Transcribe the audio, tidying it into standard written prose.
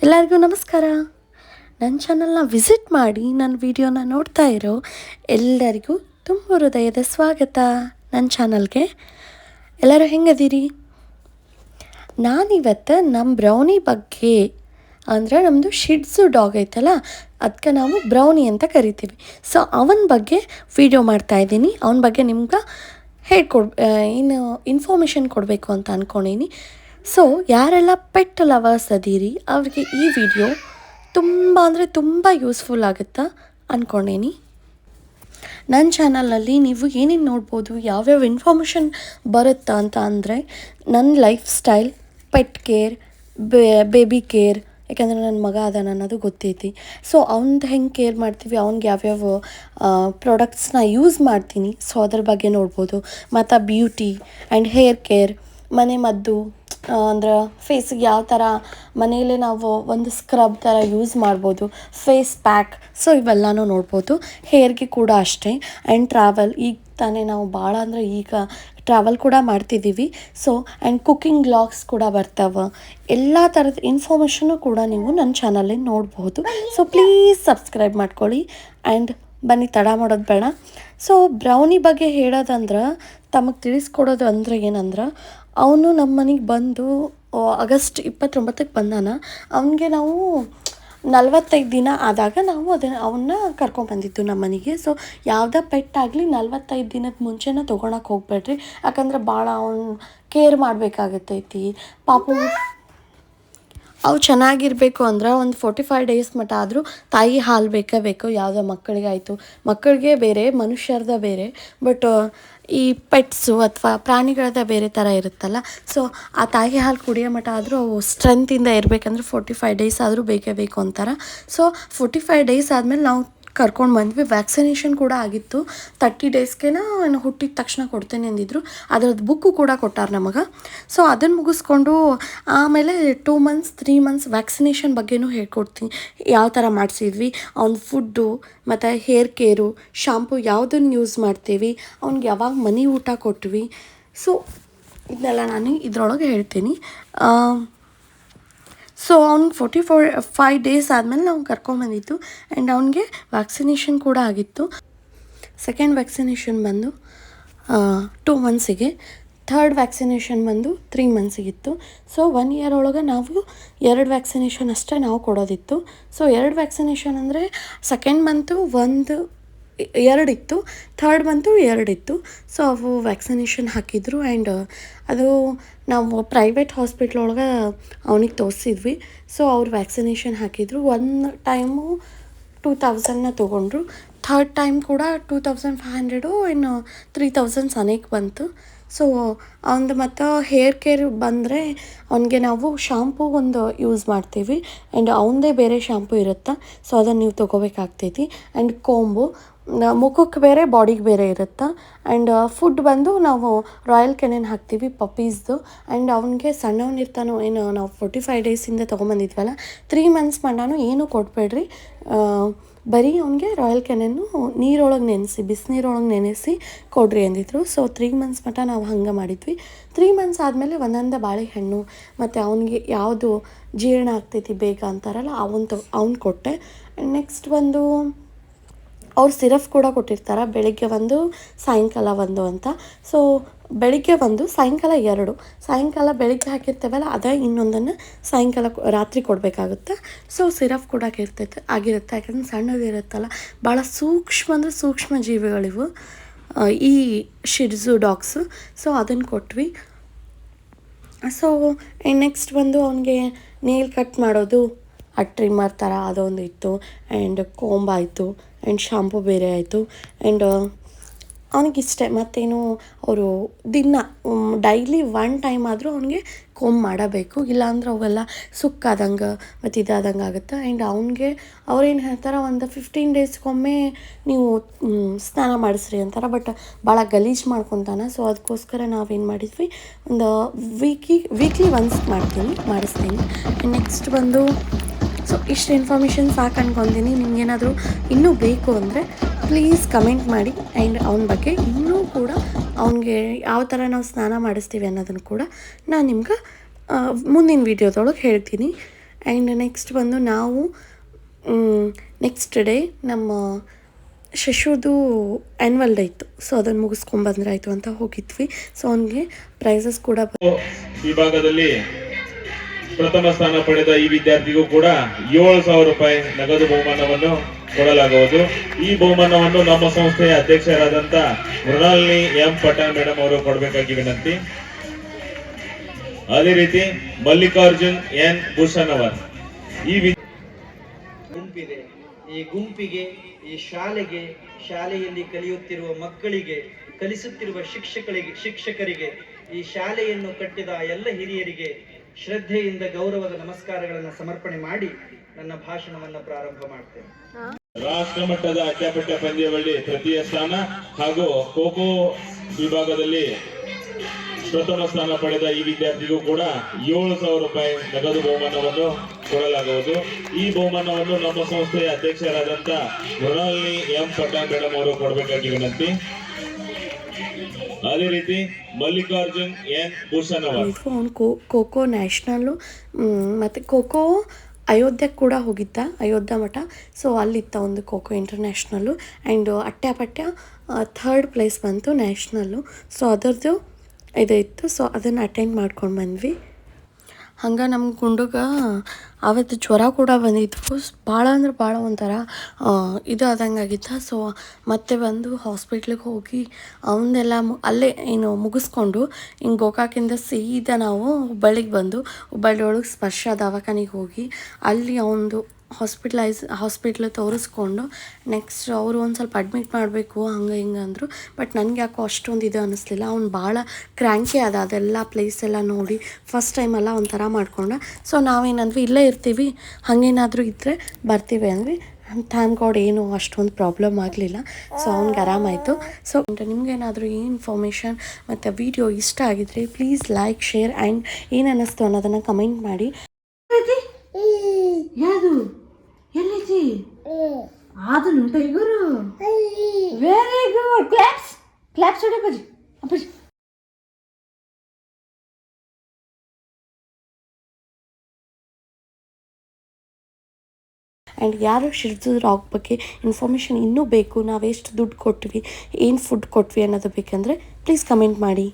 ಎಲ್ಲರಿಗೂ ನಮಸ್ಕಾರ. ನನ್ನ ಚಾನಲ್ನ ವಿಸಿಟ್ ಮಾಡಿ ನನ್ನ ವಿಡಿಯೋನ ನೋಡ್ತಾ ಇರೋ ಎಲ್ಲರಿಗೂ ತುಂಬ ಹೃದಯದ ಸ್ವಾಗತ ನನ್ನ ಚಾನಲ್ಗೆ. ಎಲ್ಲರೂ ಹೆಂಗದೀರಿ? ನಾನಿವತ್ತು ನಮ್ಮ ಬ್ರೌನಿ ಬಗ್ಗೆ ಅಂದರೆ ನಮ್ಮದು ಶಿಡ್ಸು ಡಾಗ್ ಐತಲ್ಲ, ಅದಕ್ಕೆ ನಾವು ಬ್ರೌನಿ ಅಂತ ಕರಿತೀವಿ. ಸೊ ಅವನ ಬಗ್ಗೆ ವಿಡಿಯೋ ಮಾಡ್ತಾಯಿದ್ದೀನಿ. ಅವನ ಬಗ್ಗೆ ನಿಮ್ಗೆ ಇನ್ನು ಇನ್ಫಾರ್ಮೇಷನ್ ಕೊಡಬೇಕು ಅಂತ ಅಂದ್ಕೊಂಡೀನಿ. ಸೊ ಯಾರೆಲ್ಲ ಪೆಟ್ ಲವರ್ಸ್ ಅದೀರಿ ಅವ್ರಿಗೆ ಈ ವಿಡಿಯೋ ತುಂಬ ಅಂದರೆ ತುಂಬ ಯೂಸ್ಫುಲ್ ಆಗುತ್ತಾ ಅಂದ್ಕೊಂಡೇನಿ. ನನ್ನ ಚಾನಲಲ್ಲಿ ನೀವು ಏನೇನು ನೋಡ್ಬೋದು, ಯಾವ್ಯಾವ ಇನ್ಫಾರ್ಮೇಷನ್ ಬರುತ್ತಾ ಅಂತ ಅಂದರೆ ನನ್ನ life style, pet care, baby care, ಯಾಕಂದರೆ ನನ್ನ ಮಗ ಅದಾನ ಅನ್ನೋದು ಗೊತ್ತೈತಿ. ಸೊ ಅವ್ನದ್ದು ಹೆಂಗೆ ಕೇರ್ ಮಾಡ್ತೀವಿ, ಅವ್ನಿಗೆ ಯಾವ್ಯಾವ ಪ್ರಾಡಕ್ಟ್ಸ್ನ ಯೂಸ್ ಮಾಡ್ತೀನಿ, ಸೊ ಅದ್ರ ಬಗ್ಗೆ ನೋಡ್ಬೋದು. ಮತ್ತು ಬ್ಯೂಟಿ ಆ್ಯಂಡ್ ಹೇರ್ ಕೇರ್, ಮನೆ ಮದ್ದು ಅಂದ್ರೆ ಫೇಸಿಗೆ ಯಾವ ಥರ ಮನೆಯಲ್ಲೇ ನಾವು ಒಂದು ಸ್ಕ್ರಬ್ ಥರ ಯೂಸ್ ಮಾಡ್ಬೋದು, ಫೇಸ್ ಪ್ಯಾಕ್, ಸೊ ಇವೆಲ್ಲನೂ ನೋಡ್ಬೋದು. ಹೇರ್ಗೆ ಕೂಡ ಅಷ್ಟೇ. ಆ್ಯಂಡ್ ಟ್ರಾವೆಲ್, ಈಗ ತಾನೇ ನಾವು ಭಾಳ ಅಂದರೆ ಈಗ ಟ್ರಾವೆಲ್ ಕೂಡ ಮಾಡ್ತಿದ್ದೀವಿ. ಸೊ ಆ್ಯಂಡ್ ಕುಕ್ಕಿಂಗ್ ವ್ಲಾಗ್ಸ್ ಕೂಡ ಬರ್ತಾವೆ. ಎಲ್ಲ ಥರದ ಇನ್ಫಾರ್ಮೇಷನ್ನು ಕೂಡ ನೀವು ನನ್ನ ಚಾನಲಲ್ಲಿ ನೋಡ್ಬೋದು. ಸೊ ಪ್ಲೀಸ್ ಸಬ್ಸ್ಕ್ರೈಬ್ ಮಾಡ್ಕೊಳ್ಳಿ. ಆ್ಯಂಡ್ ಬನ್ನಿ, ತಡ ಮಾಡೋದು ಬೇಡ. ಸೊ ಬ್ರೌನಿ ಬಗ್ಗೆ ಹೇಳೋದಂದ್ರೆ, ತಮಗೆ ತಿಳಿಸ್ಕೊಡೋದು ಅಂದರೆ ಏನಂದ್ರೆ, ಅವನು ನಮ್ಮ ಮನೆಗೆ ಬಂದು ಆಗಸ್ಟ್ 29ಕ್ಕೆ ಬಂದಾನ. ಅವನಿಗೆ ನಾವು 45 ದಿನ ಆದಾಗ ನಾವು ಅವನ್ನ ಕರ್ಕೊಂಡ್ಬಂದಿದ್ದು ನಮ್ಮ ಮನೆಗೆ. ಸೊ ಯಾವುದೇ ಪೆಟ್ ಆಗಲಿ 45 ದಿನದ ಮುಂಚೆನೇ ತೊಗೊಳಕ್ಕೆ ಹೋಗ್ಬೇಡ್ರಿ, ಯಾಕಂದ್ರೆ ಭಾಳ ಅವ್ನು ಕೇರ್ ಮಾಡಬೇಕಾಗತ್ತೈತಿ. ಪಾಪು ಅವು ಚೆನ್ನಾಗಿರಬೇಕು ಅಂದ್ರೆ ಒಂದು 45 ಡೇಸ್ ಮಟ್ಟ ಆದರೂ ತಾಯಿ ಹಾಲು ಬೇಕೇ ಬೇಕು. ಯಾವುದೋ ಮಕ್ಕಳಿಗಾಯಿತು, ಮಕ್ಕಳಿಗೆ ಬೇರೆ, ಮನುಷ್ಯರದ ಬೇರೆ. ಬಟ್ ಈ ಪೆಟ್ಸು ಅಥವಾ ಪ್ರಾಣಿಗಳದ ಬೇರೆ ಥರ ಇರುತ್ತಲ್ಲ. ಸೊ ಆ ತಾಯಿ ಹಾಲು ಕುಡಿಯೋ ಮಟ್ಟ ಆದರೂ ಅವು ಸ್ಟ್ರೆಂತಿಂದ ಇರಬೇಕಂದ್ರೆ 45 ಡೇಸ್ ಆದರೂ ಬೇಕೇ ಬೇಕು ಅಂತಾರೆ. ಸೊ 45 ಡೇಸ್ ಆದಮೇಲೆ ನಾವು ಕರ್ಕೊಂಡು ಬಂದ್ವಿ. ವ್ಯಾಕ್ಸಿನೇಷನ್ ಕೂಡ ಆಗಿತ್ತು. 30 ಡೇಸ್ಗೆನ ಹುಟ್ಟಿದ ತಕ್ಷಣ ಕೊಡ್ತೇನೆ ಅಂದಿದ್ರು. ಅದರದ್ದು ಬುಕ್ಕು ಕೂಡ ಕೊಟ್ಟಾರ ನಮಗೆ. ಸೊ ಅದನ್ನು ಮುಗಿಸ್ಕೊಂಡು ಆಮೇಲೆ 2 ಮಂತ್ಸ್ 3 ಮಂತ್ಸ್ ವ್ಯಾಕ್ಸಿನೇಷನ್ ಬಗ್ಗೆನೂ ಹೇಳ್ಕೊಡ್ತೀನಿ, ಯಾವ ಥರ ಮಾಡಿಸಿದ್ವಿ, ಅವ್ನ ಫುಡ್ಡು ಮತ್ತು ಹೇರ್ ಕೇರು, ಶಾಂಪು ಯಾವುದನ್ನು ಯೂಸ್ ಮಾಡ್ತೀವಿ, ಅವ್ನಿಗೆ ಯಾವಾಗ ಮನೆ ಊಟ ಕೊಟ್ವಿ, ಸೊ ಇದನ್ನೆಲ್ಲ ನಾನು ಇದರೊಳಗೆ ಹೇಳ್ತೀನಿ. ಸೊ ಅವ್ನಿಗೆ 45 ಡೇಸ್ ಆದಮೇಲೆ ನಾವು ಕರ್ಕೊಂಬಂದಿದ್ದು. ಆ್ಯಂಡ್ ಅವ್ನಿಗೆ ವ್ಯಾಕ್ಸಿನೇಷನ್ ಕೂಡ ಆಗಿತ್ತು. ಸೆಕೆಂಡ್ ವ್ಯಾಕ್ಸಿನೇಷನ್ ಬಂದು 2 ಮಂತ್ಸಿಗೆ, ಥರ್ಡ್ ವ್ಯಾಕ್ಸಿನೇಷನ್ ಬಂದು 3 ಮಂತ್ಸಿಗಿತ್ತು. ಸೊ 1 ಇಯರ್ ಒಳಗೆ ನಾವು 2 ವ್ಯಾಕ್ಸಿನೇಷನ್ ಅಷ್ಟೇ ನಾವು ಕೊಡೋದಿತ್ತು. ಸೊ 2 ವ್ಯಾಕ್ಸಿನೇಷನ್ ಅಂದರೆ ಸೆಕೆಂಡ್ ಮಂತು 2 ಇತ್ತು, ಥರ್ಡ್ ಮಂತು 2 ಇತ್ತು. ಸೊ ಅವು ವ್ಯಾಕ್ಸಿನೇಷನ್ ಹಾಕಿದ್ರು. ಆ್ಯಂಡ್ ಅದು ನಾವು ಪ್ರೈವೇಟ್ ಹಾಸ್ಪಿಟ್ಲ್ ಒಳಗೆ ಅವನಿಗೆ ತೋರಿಸಿದ್ವಿ. ಸೊ ಅವ್ರು ವ್ಯಾಕ್ಸಿನೇಷನ್ ಹಾಕಿದ್ರು. 1 ಟೈಮು 2000ನ ತೊಗೊಂಡ್ರು. ಥರ್ಡ್ ಟೈಮ್ ಕೂಡ 2500 ಇನ್ನು 3000 ಸನೇಕ್ ಬಂತು. ಸೊ ಅವ್ನದು ಮತ್ತು ಹೇರ್ ಕೇರ್ ಬಂದರೆ ಅವನಿಗೆ ನಾವು ಶಾಂಪೂ ಒಂದು ಯೂಸ್ ಮಾಡ್ತೀವಿ. ಆ್ಯಂಡ್ ಅವನದೇ ಬೇರೆ ಶಾಂಪೂ ಇರುತ್ತೆ. ಸೊ ಅದನ್ನು ನೀವು ತೊಗೋಬೇಕಾಗ್ತೈತಿ. ಆ್ಯಂಡ್ ಕೋಂಬು ಮುಖಕ್ಕೆ ಬೇರೆ, ಬಾಡಿಗೆ ಬೇರೆ ಇರುತ್ತೆ. ಆ್ಯಂಡ್ ಫುಡ್ ಬಂದು ನಾವು ರಾಯಲ್ ಕೆನೆನ್ ಹಾಕ್ತೀವಿ ಪಪ್ಪೀಸ್ದು. ಆ್ಯಂಡ್ ಅವನಿಗೆ ಸಣ್ಣವನಿರ್ತಾನೋ ಏನು, ನಾವು 45 ಡೇಸಿಂದ ತೊಗೊಂಬಂದಿದ್ವಲ್ಲ, 3 ಮಂತ್ಸ್ ಮಣ್ಣು ಏನೂ ಕೊಡಬೇಡ್ರಿ, ಬರೀ ಅವನಿಗೆ ರಾಯಲ್ ಕೆನೆನ್ನು ನೀರೊಳಗೆ ನೆನೆಸಿ, ಬಿಸಿನೀರೊಳಗೆ ನೆನೆಸಿ ಕೊಡ್ರಿ ಅಂದಿದ್ರು. ಸೊ 3 ಮಂತ್ಸ್ ಮಟ್ಟ ನಾವು ಹಂಗೆ ಮಾಡಿದ್ವಿ. 3 ಮಂತ್ಸ್ ಆದಮೇಲೆ ಒಂದೊಂದು ಬಾಳೆಹಣ್ಣು ಮತ್ತು ಅವನಿಗೆ ಯಾವುದು ಜೀರ್ಣ ಆಗ್ತೈತಿ ಬೇಗ ಅಂತಾರಲ್ಲ ಅವ್ನು ಕೊಟ್ಟೆ. ನೆಕ್ಸ್ಟ್ ಒಂದು ಅವ್ರು ಸಿರಫ್ ಕೂಡ ಕೊಟ್ಟಿರ್ತಾರೆ, ಬೆಳಿಗ್ಗೆ 1, ಸಾಯಂಕಾಲ 1 ಅಂತ. ಸೊ ಬೆಳಿಗ್ಗೆ 1, ಸಾಯಂಕಾಲ 2. ಸಾಯಂಕಾಲ ಬೆಳಿಗ್ಗೆ ಹಾಕಿರ್ತೇವಲ್ಲ, ಅದೇ ಇನ್ನೊಂದನ್ನು ಸಾಯಂಕಾಲ ರಾತ್ರಿ ಕೊಡಬೇಕಾಗುತ್ತೆ. ಸೊ ಸಿರಫ್ ಕೂಡ ಆಗಿರುತ್ತೆ, ಯಾಕಂದ್ರೆ ಸಣ್ಣದಿರುತ್ತಲ್ಲ, ಭಾಳ ಸೂಕ್ಷ್ಮ ಅಂದರೆ ಸೂಕ್ಷ್ಮ ಜೀವಿಗಳಿವು ಈ ಶಿಡ್ಸು ಡಾಗ್ಸು. ಸೊ ಅದನ್ನು ಕೊಟ್ವಿ. ಸೊ ನೆಕ್ಸ್ಟ್ ಬಂದು ಅವನಿಗೆ ನೇಲ್ ಕಟ್ ಮಾಡೋದು, ಆ ಟ್ರಿಮ್ಮರ್ ಥರ ಅದೊಂದು ಇತ್ತು. ಆ್ಯಂಡ್ ಕೋಂಬ್ ಆಯಿತು, ಆ್ಯಂಡ್ ಶಾಂಪು ಬೇರೆ ಆಯಿತು. ಆ್ಯಂಡ್ ಅವನಿಗಿಷ್ಟೇ, ಮತ್ತೇನು ಅವರು ಡೈಲಿ 1 ಟೈಮ್ ಆದರೂ ಅವನಿಗೆ ಕೋಂಬ್ ಮಾಡಬೇಕು, ಇಲ್ಲಾಂದ್ರೆ ಅವೆಲ್ಲ ಸುಕ್ಕಾದಂಗೆ ಮತ್ತು ಇದಾದಂಗೆ ಆಗುತ್ತೆ. ಆ್ಯಂಡ್ ಅವನಿಗೆ ಅವ್ರೇನು ಹೇಳ್ತಾರೆ, ಒಂದು 15 ಡೇಸ್ಗೊಮ್ಮೆ ನೀವು ಸ್ನಾನ ಮಾಡಿಸ್ರಿ ಅಂತಾರೆ. ಬಟ್ ಭಾಳ ಗಲೀಜು ಮಾಡ್ಕೊತಾನೆ. ಸೊ ಅದಕ್ಕೋಸ್ಕರ ನಾವೇನು ಮಾಡಿದ್ವಿ, ಒಂದು ವೀಕ್ಲಿ ಒನ್ಸ್ ಮಾಡಿಸ್ತೀನಿ. ನೆಕ್ಸ್ಟ್ ಬಂದು ಸೊ ಇಷ್ಟು ಇನ್ಫಾರ್ಮೇಷನ್ ಸಾಕು ಅನ್ಕೊತೀನಿ. ನಿಮ್ಗೇನಾದರೂ ಇನ್ನೂ ಬೇಕು ಅಂದರೆ ಪ್ಲೀಸ್ ಕಮೆಂಟ್ ಮಾಡಿ. ಆ್ಯಂಡ್ ಅವನ ಬಗ್ಗೆ ಇನ್ನೂ ಕೂಡ ಅವನಿಗೆ ಯಾವ ಥರ ನಾವು ಸ್ನಾನ ಮಾಡಿಸ್ತೀವಿ ಅನ್ನೋದನ್ನು ಕೂಡ ನಾನು ನಿಮ್ಗೆ ಮುಂದಿನ ವೀಡಿಯೋದೊಳಗೆ ಹೇಳ್ತೀನಿ. ಆ್ಯಂಡ್ ನೆಕ್ಸ್ಟ್ ಬಂದು ನಾವು ನೆಕ್ಸ್ಟ್ ಡೇ ನಮ್ಮ ಶಶುದು ಆ್ಯನ್ವಲ್ ಡೇ ಇತ್ತು, ಸೊ ಅದನ್ನು ಮುಗಿಸ್ಕೊಂಬಂದ್ರಾಯ್ತು ಅಂತ ಹೋಗಿದ್ವಿ. ಸೊ ಅವನಿಗೆ ಪ್ರೈಸಸ್ ಕೂಡ ವಿಭಾಗದಲ್ಲಿ ಪ್ರಥಮ ಸ್ಥಾನ ಪಡೆದ ಈ ವಿದ್ಯಾರ್ಥಿಗೂ ಕೂಡ 7,000 ರೂಪಾಯಿ ನಗದು ಬಹುಮಾನವನ್ನು ಕೊಡಲಾಗುವುದು. ಈ ಬಹುಮಾನವನ್ನು ನಮ್ಮ ಸಂಸ್ಥೆಯ ಅಧ್ಯಕ್ಷರಾದಂತ ಮೃಣಾಲಿನಿ ಎಂ ಪಟೇಲ್ ಮೇಡಮ್ ಅವರು ಕೊಡಬೇಕಾಗಿ ವಿನಂತಿ. ಅದೇ ರೀತಿ ಮಲ್ಲಿಕಾರ್ಜುನ್ ಎನ್ ಭೂಷಣ್ ಅವರು ಗುಂಪಿದೆ. ಈ ಗುಂಪಿಗೆ, ಈ ಶಾಲೆಗೆ, ಶಾಲೆಯಲ್ಲಿ ಕಲಿಯುತ್ತಿರುವ ಮಕ್ಕಳಿಗೆ, ಕಲಿಸುತ್ತಿರುವ ಶಿಕ್ಷಕರಿಗೆ, ಈ ಶಾಲೆಯನ್ನು ಕಟ್ಟಿದ ಎಲ್ಲ ಹಿರಿಯರಿಗೆ ಶ್ರದ್ಧೆಯಿಂದ ಗೌರವದ ನಮಸ್ಕಾರಗಳನ್ನು ಸಮರ್ಪಣೆ ಮಾಡಿ ನನ್ನ ಭಾಷಣವನ್ನು ಪ್ರಾರಂಭ ಮಾಡ್ತೇನೆ. ರಾಷ್ಟ್ರ ಮಟ್ಟದ ಅಡ್ಡಪಟ್ಟ ಪಂದ್ಯಾವಳಿ ತೃತೀಯ ಸ್ಥಾನ ಹಾಗೂ ಖೋ ವಿಭಾಗದಲ್ಲಿ ಪ್ರಥಮ ಸ್ಥಾನ ಪಡೆದ ಈ ವಿದ್ಯಾರ್ಥಿಗೂ ಕೂಡ 7,000 ರೂಪಾಯಿ ನಗದು ಬಹುಮಾನವನ್ನು ಕೊಡಲಾಗುವುದು. ಈ ಬಹುಮಾನವನ್ನು ನಮ್ಮ ಸಂಸ್ಥೆಯ ಅಧ್ಯಕ್ಷರಾದಂತ ಮೃಣಾಲಿನಿ ಎಂ ಪಟೇಲ್ ಮೇಡಮ್ ಅವರು ಕೊಡಬೇಕಾಗಿ ವಿನಂತಿ. ಅದೇ ರೀತಿ ಮಲ್ಲಿಕಾರ್ಜುನ್ ಎನ್ ಭೂಷಣ್ ಅವರು ಖೋ ನ್ಯಾಷನಲ್ಲು ಮತ್ತು ಖೋ ಅಯೋಧ್ಯಕ್ಕೆ ಕೂಡ ಹೋಗಿದ್ದ, ಅಯೋಧ್ಯ ಮಠ. ಸೊ ಅಲ್ಲಿತ್ತ ಒಂದು ಖೋ ಇಂಟರ್ನ್ಯಾಷನಲ್ಲು ಆ್ಯಂಡ್ ಅಟ್ಟ್ಯಾಪಟ್ಯ 3rd ಪ್ಲೇಸ್ ಬಂತು ನ್ಯಾಷನಲ್ಲು. ಸೊ ಅದರದ್ದು ಇತ್ತು. ಸೊ ಅದನ್ನು ಅಟೆಂಡ್ ಮಾಡ್ಕೊಂಡು ಬಂದ್ವಿ. ಹಂಗೆ ನಮ್ಮ ಗುಂಡುಗ ಅವತ್ತು ಜ್ವರ ಕೂಡ ಬಂದಿದ್ವು, ಭಾಳ ಅಂದ್ರೆ ಭಾಳ ಒಂಥರ ಇದು ಆದಂಗೆ ಆಗಿತ್ತು. ಸೊ ಮತ್ತೆ ಬಂದು ಹಾಸ್ಪಿಟ್ಲಿಗೆ ಹೋಗಿ ಅವನ್ನೆಲ್ಲ ಅಲ್ಲೇ ಮುಗಿಸ್ಕೊಂಡು ಹಿಂಗೆ ಗೋಕಾಕಿಂದ ಸೀದಾ ನಾವು ಹುಬ್ಬಳ್ಳಿಗೆ ಬಂದು ಹುಬ್ಬಳ್ಳಿ ಒಳಗೆ ಸ್ಪರ್ಶ ದವಾಖಾನೆಗೆ ಹೋಗಿ ಅಲ್ಲಿ ಅವನದು ಹಾಸ್ಪಿಟ್ಲ್ ತೋರಿಸ್ಕೊಂಡು ನೆಕ್ಸ್ಟ್ ಅವರು ಒಂದು ಸ್ವಲ್ಪ ಅಡ್ಮಿಟ್ ಮಾಡಬೇಕು ಹಂಗೆ ಹಿಂಗೆ ಅಂದರು. ಬಟ್ ನನಗೆ ಯಾಕೋ ಅಷ್ಟೊಂದು ಇದು ಅನ್ನಿಸ್ಲಿಲ್ಲ. ಅವ್ನು ಭಾಳ ಕ್ರ್ಯಾಂಕಿ ಅದೆಲ್ಲ ಪ್ಲೇಸ್ ಎಲ್ಲ ನೋಡಿ ಫಸ್ಟ್ ಟೈಮೆಲ್ಲ ಒಂಥರ ಮಾಡ್ಕೊಂಡ. ಸೊ ನಾವೇನಂದ್ವಿ ಇಲ್ಲೇ ಇರ್ತೀವಿ, ಹಾಗೇನಾದರೂ ಇದ್ದರೆ ಬರ್ತೀವಿ ಅಂದ್ವಿ. ಥ್ಯಾಂಕ್ ಗಾಡ್ ಏನು ಅಷ್ಟೊಂದು ಪ್ರಾಬ್ಲಮ್ ಆಗಲಿಲ್ಲ. ಸೊ ಅವ್ನಿಗೆ ಆರಾಮಾಯಿತು. ಸೊ ನಿಮಗೇನಾದರೂ ಈ ಇನ್ಫಾರ್ಮೇಷನ್ ಮತ್ತು ವಿಡಿಯೋ ಇಷ್ಟ ಆಗಿದ್ರೆ ಪ್ಲೀಸ್ ಲೈಕ್, ಶೇರ್ ಆ್ಯಂಡ್ ಏನು ಅನ್ನಿಸ್ತು ಅನ್ನೋದನ್ನು ಕಮೆಂಟ್ ಮಾಡಿ. ಯಾವುದು ಎಲ್ಲೈತಿ ಅದನ್ನು ಟೈಗರು ವೆರಿ ಗುಡ್ ಕ್ಲಾಪ್ಸ್ ಹೊಡಿ ಅಪ್ಪಾಜಿ ಆ್ಯಂಡ್ ಯಾರು ಶಿರ್ಜು ರಾಕ್ ಬಗ್ಗೆ ಇನ್ಫಾರ್ಮೇಷನ್ ಇನ್ನೂ ಬೇಕು, ನಾವು ಎಷ್ಟು ದುಡ್ಡು ಕೊಟ್ವಿ, ಏನು ಫುಡ್ ಕೊಟ್ವಿ ಅನ್ನೋದು ಬೇಕಂದರೆ ಪ್ಲೀಸ್ ಕಮೆಂಟ್ ಮಾಡಿ.